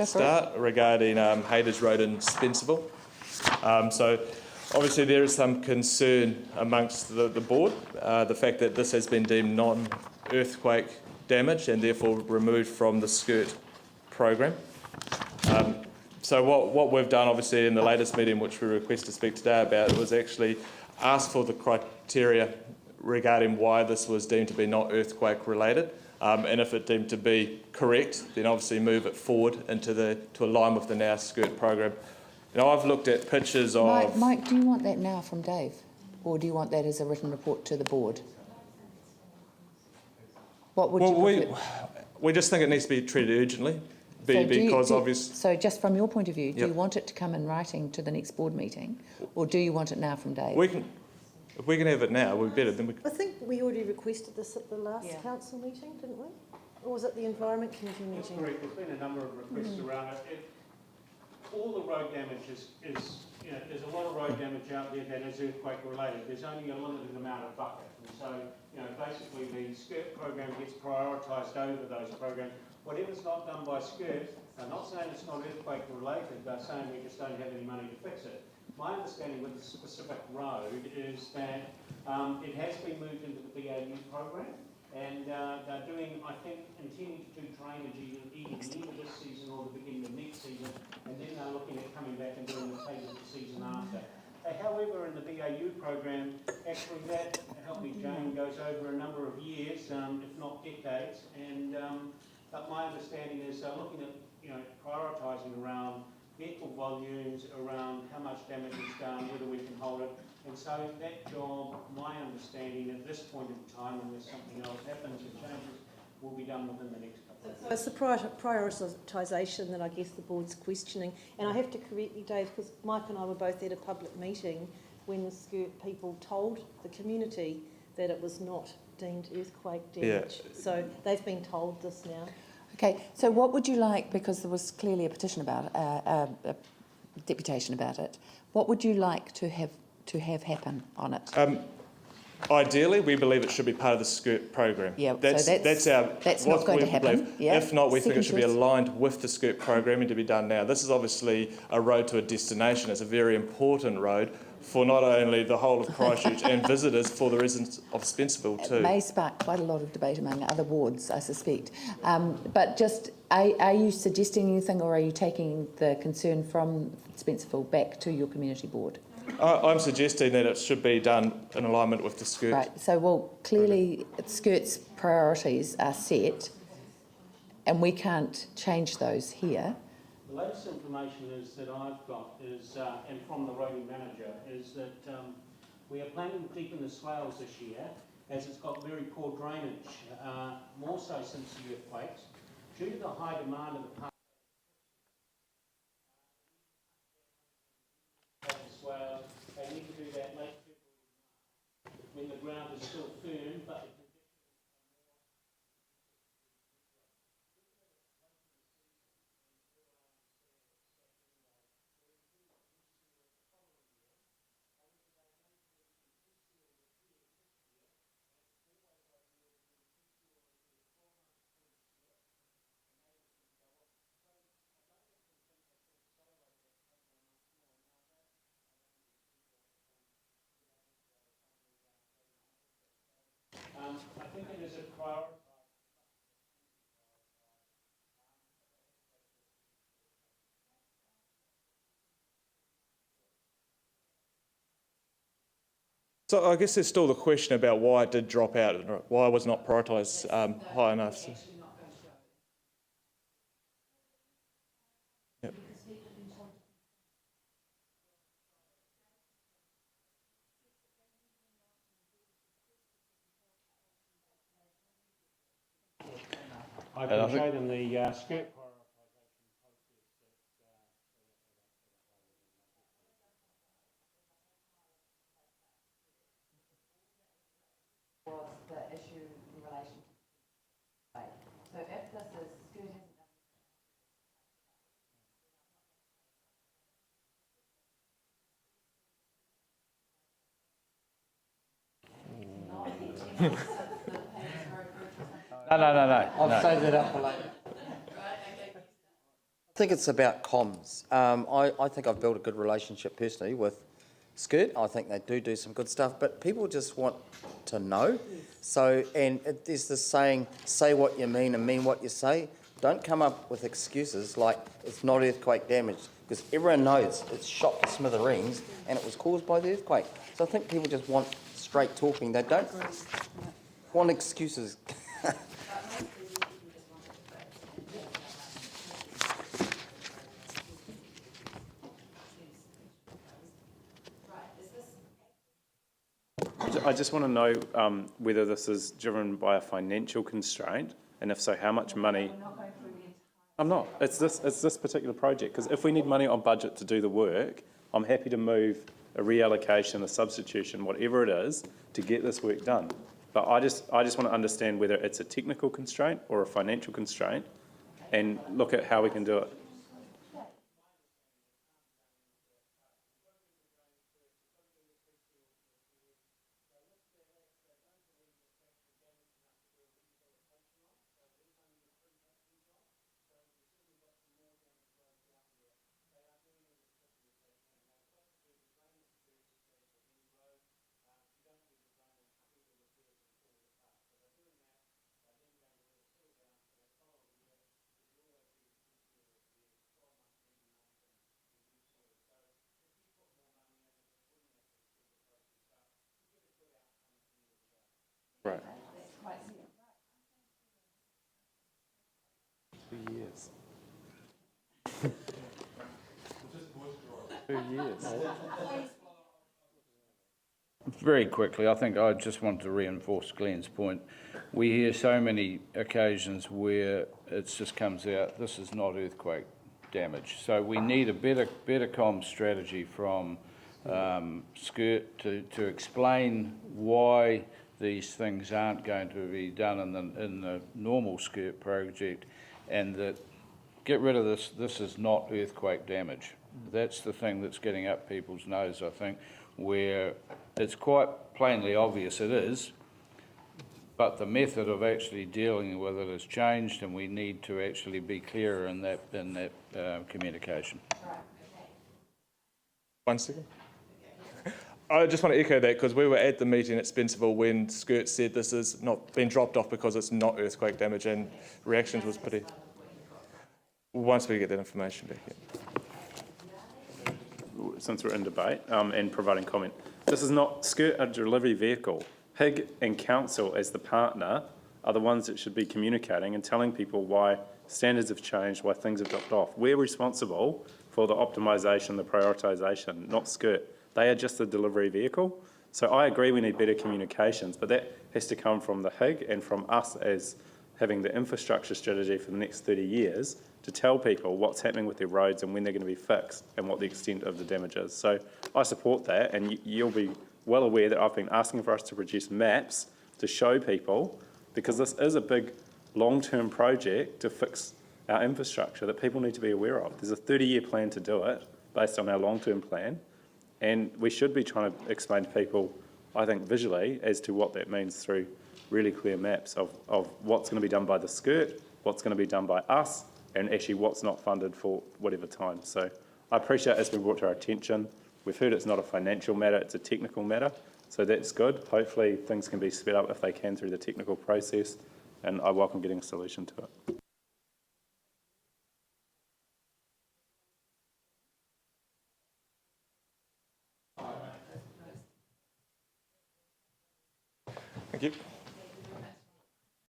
start regarding Hayters Road in Spencerville. So obviously there is some concern amongst the board, the fact that this has been deemed non-earthquake damage and therefore removed from the skirt program. So what we've done obviously in the latest meeting, which we request to speak today about, was actually ask for the criteria regarding why this was deemed to be not earthquake related. And if it deemed to be correct, then obviously move it forward to align with the now skirt program. I've looked at pictures of... Mike, do you want that now from Dave? Or do you want that as a written report to the board? What would you prefer? We just think it needs to be treated urgently. So just from your point of view, do you want it to come in writing to the next board meeting, or do you want it now from Dave? If we can have it now, we're better. I think we already requested this at the last council meeting, didn't we? Or was it the Environment Committee meeting? That's correct. There's been a number of requests around it. All the road damage is there's a lot of road damage out there that is earthquake related. There's only a limited amount of bucket. And so, basically the skirt program gets prioritised over those programs. Whatever's not done by skirt, I'm not saying it's not earthquake related, they're saying we just don't have any money to fix it. My understanding with the specific road is that it has been moved into the BAU program, and they're doing, I think, intending to do drainage either the end of this season or the beginning of next season, and then they're looking at coming back and doing the phase of the season after. However, in the BAU program, actually that, help me Jane, goes over a number of years, if not decades, and but my understanding is they're looking at prioritising around vehicle volumes, around how much damage is done, whether we can hold it. And so that job, my understanding at this point in time, unless something else happens and changes, will be done within the next couple of years. So it's the prioritisation that I guess the board's questioning. And I have to correct you, Dave, because Mike and I were both at a public meeting when the skirt people told the community that it was not deemed earthquake damage. Yeah. So they've been told this now. Okay, so what would you like, because there was clearly a petition about it, a deputation about it, what would you like to have happen on it? Ideally, we believe it should be part of the skirt program. Yeah, that's not going to happen. Yeah. If not, we think it should be aligned with the skirt program and to be done now. This is obviously a road to a destination. It's a very important road for not only the whole of Christchurch and visitors, for the residents of Spencerville too. It may spark quite a lot of debate among other wards, I suspect. But just, are you suggesting anything, or are you taking the concern from Spencerville back to your community board? I'm suggesting that it should be done in alignment with the skirt. Right, so well, clearly skirt's priorities are set and we can't change those here. The latest information is that I've got is, and from the roading manager, is that we are planning to deepen the swales this year, as it's got very poor drainage, more so since the earthquakes. Due to the high demand of the park, swales, they need to do that late February, when the ground is still firm, but I think it is a priority. So I guess there's still the question about why it did drop out, why it was not prioritised high enough. Yep. I can show them the skirt prioritisation process. Was the issue in relation to so if this is skirt hasn't No. I'll save that up for later. I think it's about comms. I think I've built a good relationship personally with Skirt. I think they do some good stuff, but people just want to know. So, and there's this saying, say what you mean and mean what you say. Don't come up with excuses like it's not earthquake damage, because everyone knows it's shot to smithereens and it was caused by the earthquake. So I think people just want straight talking. They don't want excuses. I just want to know whether this is driven by a financial constraint, and if so, how much money? I'm not. It's this particular project, because if we need money on budget to do the work, I'm happy to move a reallocation, a substitution, whatever it is, to get this work done. But I just want to understand whether it's a technical constraint or a financial constraint, and look at how we can do it. Right. 2 years. 2 years. Very quickly, I think I just want to reinforce Glenn's point. We hear so many occasions where it just comes out, this is not earthquake damage. So we need a better comms strategy from Skirt to explain why these things aren't going to be done in the normal Skirt project, and that get rid of this is not earthquake damage. That's the thing that's getting up people's nose, I think, where it's quite plainly obvious it is, but the method of actually dealing with it has changed, and we need to actually be clearer in that communication. 1 second. I just want to echo that, because we were at the meeting at Spencerville when Skirt said this has not been dropped off because it's not earthquake damage, and reactions was pretty. Once we get that information back in. Since we're in debate and providing comment, this is not Skirt a delivery vehicle. HIG and council as the partner are the ones that should be communicating and telling people why standards have changed, why things have dropped off. We're responsible for the optimisation, the prioritisation, not Skirt. They are just a delivery vehicle. So I agree we need better communications, but that has to come from the HIG and from us as having the infrastructure strategy for the next 30 years to tell people what's happening with their roads and when they're going to be fixed and what the extent of the damage is. So I support that, and you'll be well aware that I've been asking for us to produce maps to show people, because this is a big long-term project to fix our infrastructure that people need to be aware of. There's a 30-year plan to do it based on our long-term plan, and we should be trying to explain to people, I think, visually as to what that means through really clear maps of what's going to be done by the Skirt, what's going to be done by us, and actually what's not funded for whatever time. So I appreciate it's been brought to our attention. We've heard it's not a financial matter, it's a technical matter. So that's good. Hopefully things can be sped up if they can through the technical process, and I welcome getting a solution to it. Thank you.